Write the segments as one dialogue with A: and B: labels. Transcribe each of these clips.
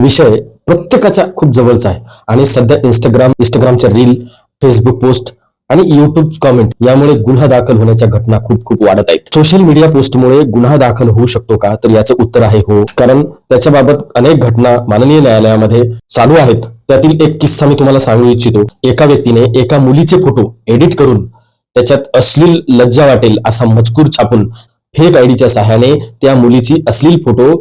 A: विषय प्रत्येकाच्या खूप जवळचा आहे आणि सध्या इंस्टाग्रामच्या रील, फेसबुक पोस्ट आणि युट्यूब कमेंट यामुळे गुन्हा दाखल होण्याच्या घटना खूप खूप वाढत आहेत. सोशल मीडिया पोस्टमुळे गुन्हा दाखल होऊ शकतो का, तर याचं उत्तर आहे हो. कारण त्याच्याबाबत अनेक घटना माननीय न्यायालयामध्ये चालू आहेत. त्यातील एक किस्सा मी तुम्हाला सांगू इच्छितो. एका व्यक्तीने एका मुलीचे फोटो एडिट करून त्याच्यात अश्लील लज्जा वाटेल असा मजकूर छापून फेक आयडीच्या सहाय्याने त्या मुलीची अश्लील फोटो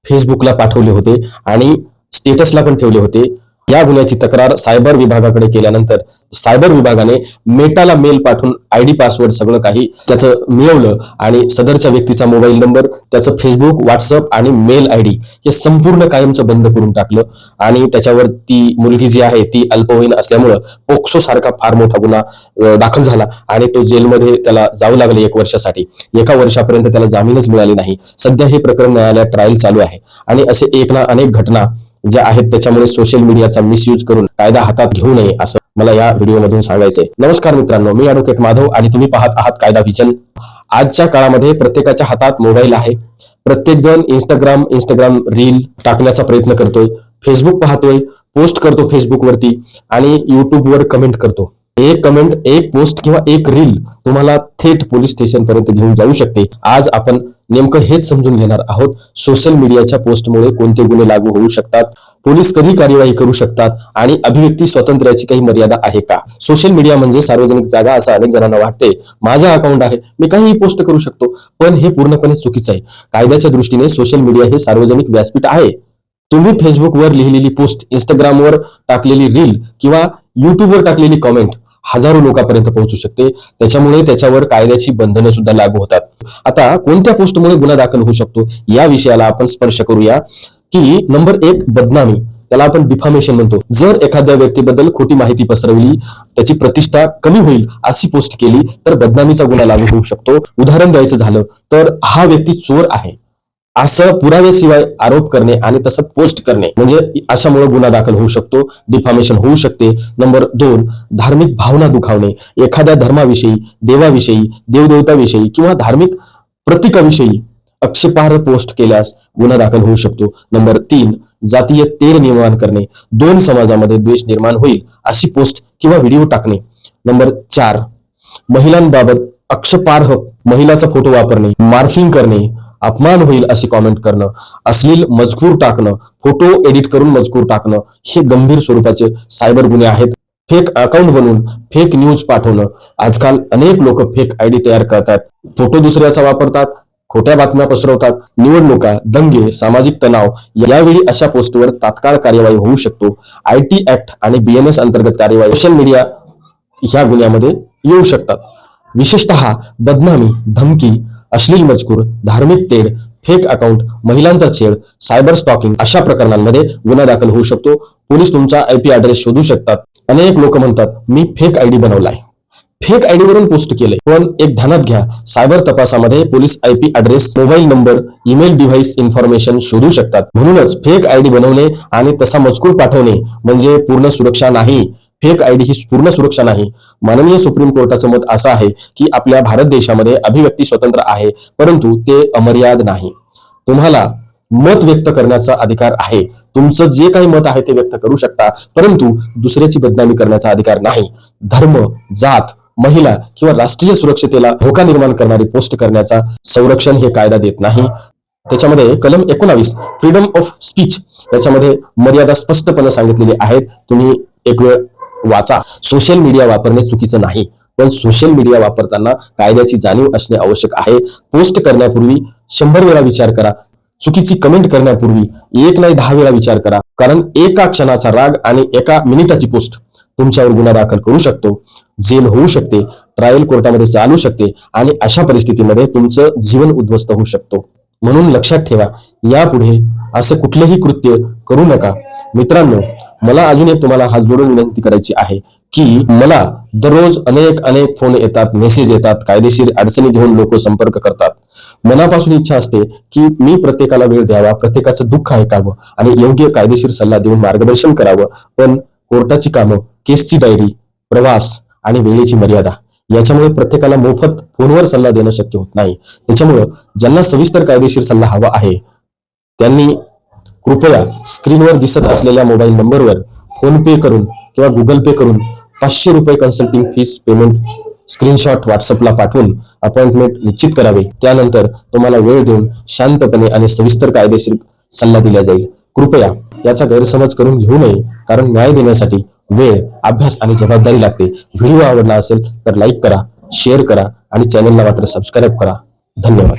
A: फेसबुकला पाठवले होते आणि स्टेटसला पण ठेवले होते. या गुन्ह्याची तक्रार सायबर विभागाकडे केल्यानंतर सायबर विभागाने मेटाला मेल पाठवून आयडी पासवर्ड सगळं काही त्याचं मिळवलं आणि सदरच्या व्यक्तीचा मोबाईल नंबर, त्याचं फेसबुक, व्हॉट्सअप आणि मेल आयडी हे संपूर्ण कायमचं बंद करून टाकलं. आणि त्याच्यावर ती मुलगी जी आहे ती अल्पवयीन असल्यामुळं पोक्सो सारखा फार मोठा गुन्हा दाखल झाला आणि तो जेलमध्ये त्याला जावं लागलं 1 वर्षासाठी. 1 वर्षापर्यंत त्याला जामीनच मिळाली नाही. सध्या हे प्रकरण न्यायालयात ट्रायल चालू आहे आणि असे एक ना अनेक घटना ज्या आहेत. त्याच्यामुळे सोशल मीडियाचा मिसयूज करून कायदा हातात घेऊ नये असं मला या व्हिडिओमधून सांगायचंय. नमस्कार मित्रांनो, मी ॲडव्होकेट माधव आणि तुम्ही पाहत आहात कायदा व्हिजन. आजच्या काळामध्ये प्रत्येकाच्या हातात मोबाईल आहे. प्रत्येक जण इंस्टाग्राम रील टाकण्याचा प्रयत्न करतोय, फेसबुक पाहतोय, पोस्ट करतो फेसबुकवरती आणि युट्यूबवर कमेंट करतो. एक कमेंट, एक पोस्ट किंवा एक रील तुम्हाला थेट पोलीस स्टेशन पर्यंत घेऊन जाऊ शकते. आज आपण नेमकं हेच समजून घेणार आहोत. सोशल मीडियाच्या पोस्टमुळे कोणते गुन्हे लागू होऊ शकतात, पोलीस कधी कार्यवाही करू शकतात आणि अभिव्यक्ती स्वातंत्र्याची काही मर्यादा आहे का. सोशल मीडिया म्हणजे सार्वजनिक जागा असं अनेक जणांना वाटते. माझं अकाउंट आहे, मी काहीही पोस्ट करू शकतो, पण हे पूर्णपणे चुकीचं आहे. कायद्याच्या दृष्टीने सोशल मीडिया हे सार्वजनिक व्यासपीठ आहे. तुम्ही फेसबुकवर लिहिलेली पोस्ट, इंस्टाग्रामवर टाकलेली रील किंवा युट्यूबवर टाकलेली कमेंट हजारो लोकांपर्यंत पोहोचू शकते. त्याच्यामुळे त्याच्यावर कायद्याची बंधनं सुद्धा लागू होतात. आता कोणत्या पोस्टमुळे गुन्हा दाखल होऊ शकतो या विषयाला आपण स्पर्श करूया. की नंबर 1, बदनामी, त्याला आपण डिफामेशन म्हणतो. जर एखाद्या व्यक्तीबद्दल खोटी माहिती पसरवली, त्याची प्रतिष्ठा कमी होईल अशी पोस्ट केली तर बदनामीचा गुन्हा लागू होऊ शकतो. उदाहरण द्यायचं झालं तर हा व्यक्ती चोर आहे असं पुराव्याशिवाय आरोप करणे आणि तसं पोस्ट करणे म्हणजे अशामुळे गुन्हा दाखल होऊ शकतो, डिफामेशन होऊ शकते. नंबर 2, धार्मिक भावना दुखावणे, एखाद्या धर्माविषयी, देवाविषयी, देवदेवताविषयी किंवा धार्मिक प्रतीकाविषयी आक्षेपार्ह पोस्ट केल्यास गुन्हा दाखल होऊ शकतो. नंबर 3, जातीय तेढ निर्माण करणे, 2 समाजामध्ये द्वेष निर्माण होईल अशी पोस्ट किंवा व्हिडिओ टाकणे. नंबर 4, महिलांबाबत आक्षेपार्ह महिलाचा फोटो वापरणे, मार्फिंग करणे, अपमान होईल अशी कॉमेंट करणं, अश्लील मजकूर टाकणं, फोटो एडिट करून मजकूर टाकणं हे गंभीर स्वरूपाचे सायबर गुन्हे आहेत. फेक अकाउंट बनवून फेक न्यूज पाठवणं, आजकाल अनेक लोक फेक आयडी तयार करतात, फोटो दुसऱ्याचा वापरतात, खोट्या बातम्या पसरवतात. निवडणुका, दंगे, सामाजिक तणाव यावेळी अशा पोस्टवर तात्काळ कार्यवाही होऊ शकतो. IT ऍक्ट आणि BNS अंतर्गत कार्यवाही सोशल मीडिया ह्या गुन्ह्यामध्ये येऊ शकतात. विशेषतः बदनामी, धमकी, अश्लील मजकूर, धार्मिक तेढ, फेक अकाउंट, महिलांचा छेड, सायबर स्टॉकिंग अशा प्रकरणांमध्ये गुन्हा दाखल होऊ शकतो. पोलीस तुमचा IP ऍड्रेस शोधू शकतात. अनेक लोक म्हणतात मी फेक आयडी बनवलाय, फेक आयडी वरून पोस्ट केलंय, पण एक ध्यानात घ्या, सायबर तपासामध्ये police IP address, mobile number, email device information शोधू शकतात. म्हणूनच फेक आयडी बनवणे आणि तसा मजकूर पाठवणे म्हणजे पूर्ण सुरक्षा नाही. फेक आयडी ही पूर्ण सुरक्षा नाही. माननीय सुप्रीम कोर्टाचं मत असं आहे की आपल्या भारत देशामध्ये अभिव्यक्ती स्वतंत्र आहे, परंतु ते अमर्याद नाही. तुम्हाला मत व्यक्त करण्याचा अधिकार आहे. तुमचं जे काही मत आहे ते व्यक्त करू शकता, परंतु दुसऱ्याची बदनामी करण्याचा अधिकार नाही. धर्म, जात, महिला किंवा राष्ट्रीय सुरक्षतेला धोका निर्माण करणारी पोस्ट करण्याचा संरक्षण हे कायदा देत नाही. त्याच्यामध्ये कलम 19 फ्रीडम ऑफ स्पीच त्याच्यामध्ये मर्यादा स्पष्टपणे सांगितलेली आहेत. तुम्ही एक वेळ वाचा. सोशल मीडिया वापरणे चुकीचं नाही, पण सोशल मीडिया वापरताना कायद्याची जाणीव असणे आवश्यक आहे. पोस्ट करण्यापूर्वी 100 वेळा विचार करा. चुकीची कमेंट करण्यापूर्वी 1 नाही 10 वेळा विचार करा. कारण एका क्षणाचा राग आणि एका मिनिटाची पोस्ट तुमच्यावर गुन्हा दाखल करू शकतो, जेल होऊ शकते, ट्रायल कोर्टामध्ये चालू शकते आणि अशा परिस्थितीमध्ये तुमचं जीवन उद्ध्वस्त होऊ शकतो. म्हणून लक्षात ठेवा, यापुढे असं कुठलेही कृत्य करू नका. मित्रांनो, मला अजून एक तुम्हाला हात जोडून विनंती करायची आहे की मला दररोज अनेक फोन येतात, मेसेज येतात, कायदेशीर अडचणी घेऊन लोक संपर्क करतात. मनापासून इच्छा असते की मी प्रत्येकाला वेळ द्यावा, प्रत्येकाचं दुःख ऐकावं आणि योग्य कायदेशीर सल्ला देऊन मार्गदर्शन करावं. पण कोर्टाची कामं, केसची डायरी, प्रवास आणि वेळेची मर्यादा याच्यामुळे प्रत्येकाला मोफत फोनवर सल्ला देणं शक्य होत नाही. त्याच्यामुळं ज्यांना सविस्तर कायदेशीर सल्ला हवा आहे त्यांनी कृपया स्क्रीनवर दिसत असलेल्या मोबाईल नंबरवर फोन पे करून किंवा गुगल पे करून 500 रुपये कन्सल्टिंग फीस पेमेंट स्क्रीनशॉट व्हॉट्सअपला पाठवून अपॉइंटमेंट निश्चित करावे. त्यानंतर तुम्हाला वेळ देऊन शांतपणे आणि सविस्तर कायदेशीर सल्ला दिला जाईल. कृपया याचा गैरसमज करून घेऊ नये, कारण न्याय देण्यासाठी वेळ, अभ्यास आणि जबाबदारी लागते. व्हिडिओ आवडला असेल तर लाईक करा, शेअर करा आणि चॅनलला मात्र सबस्क्राईब करा. धन्यवाद.